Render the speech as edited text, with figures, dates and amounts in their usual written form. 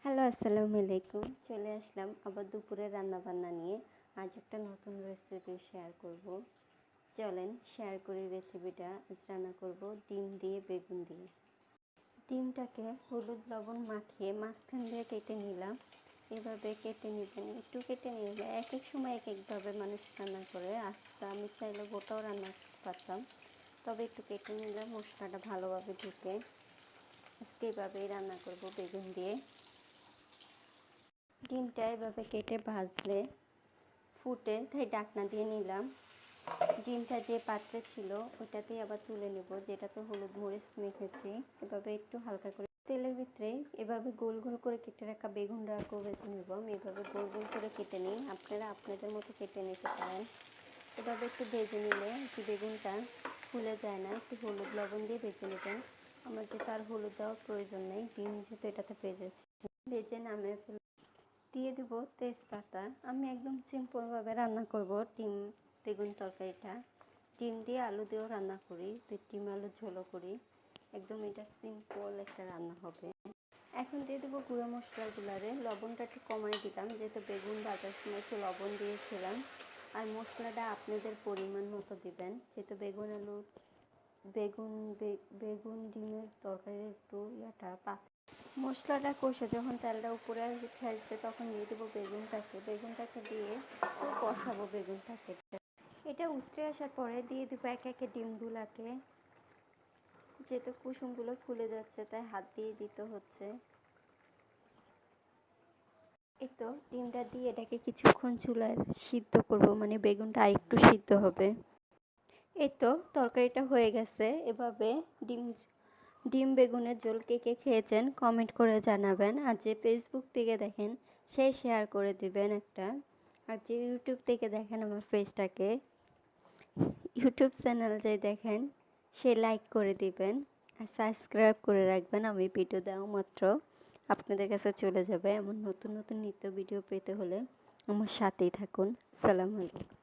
Hello, আসসালামু আলাইকুম। চলে আসলাম আবার দুপুরে রান্নাবান্না নিয়ে। আজ একটা নতুন রেসিপি শেয়ার করব। চলেন শেয়ার করি রেসিপিটা। আজ রান্না করব ডিম দিয়ে বেগুন দিয়ে। ডিমটাকে হলুদ লবণ মাখিয়ে মাঝখান দিয়ে কেটে নিলাম। এভাবে কেটে নেবেন, একটু কেটে নিলে এক এক সময় এক একভাবে মানুষ রান্না করে। আজকে আমি চাইলে গোটাও রান্না করতে পারতাম, তবে একটু কেটে নিলে মশলাটা ভালোভাবে ঢুকে। আজকে এভাবেই রান্না করব বেগুন দিয়ে। ডিমটা এভাবে কেটে ভাজলে ফুটে, তাই ঢাকনা দিয়ে নিলাম। ডিমটা যে পাত্রে ছিল ওইটাতেই আবার তুলে নেব, যেটাতে হলুদ মরিচ মেখেছি। এভাবে একটু হালকা করে তেলের ভিতরে এভাবে গোল গোল করে কেটে রাখা বেগুনটাকেও বেছে নেব। আমি এভাবে গোল গোল করে কেটে নিই, আপনারা আপনাদের মতো কেটে নিতে পারেন। এভাবে একটু ভেজে নিলে কি বেগুনটা ফুলে যায় না। একটু হলুদ লবণ দিয়ে ভেজে নেবেন। আমার যেহেতু আর হলুদ দেওয়ার প্রয়োজন নেই, ডিম যেহেতু এটাতে ভেজে নামিয়ে দিয়ে দেব তেজপাতা। আমি একদম সিম্পলভাবে রান্না করব ডিম বেগুন তরকারিটা। ডিম দিয়ে আলু দিয়েও রান্না করি, ডিম আলুর ঝোলও করি। একদম এটা সিম্পল একটা রান্না হবে। এখন দিয়ে দেবো গুঁড়ো মশলাগুলারে। লবণটা একটু কমাই দিলাম, যেহেতু বেগুন ভাজার সময় একটু লবণ দিয়েছিলাম। আর মশলাটা আপনাদের পরিমাণ মতো দিবেন, যেহেতু বেগুন ডিমের তরকারির একটু মশলাটা কষে যখন তেলটা উপরে উঠে আসবে তখন দিয়ে দেবো বেগুনটাকে দিয়ে খুব কষাবো বেগুনটাকে। এটা উতরে আসার পরে দিয়ে দেবো একে একে ডিমগুলাকে। যেহেতু কুসুমগুলো ফুলে যাচ্ছে তাই হাত দিয়ে দিতে হচ্ছে। এই তো ডিমটা দিয়ে এটাকে কিছুক্ষণ চুলায় সিদ্ধ করব, মানে বেগুনটা আরেকটু সিদ্ধ হবে। এই তো তরকারিটা হয়ে গেছে। এভাবে ডিম ডিম বেগুনের ঝোল কে কে খেয়েছেন কমেন্ট করে জানাবেন। আর যে ফেসবুক থেকে দেখেন সে শেয়ার করে দিবেন একটা। আর যে ইউটিউব থেকে দেখেন আমার পেজটাকে, ইউটিউব চ্যানেল যে দেখেন সে লাইক করে দিবেন আর সাবস্ক্রাইব করে রাখবেন। আমি ভিডিও দেওয়া মাত্র আপনাদের কাছে চলে যাবে। এমন নতুন নতুন নিত্য ভিডিও পেতে হলে আমার সাথেই থাকুন। আসসালামু আলাইকুম।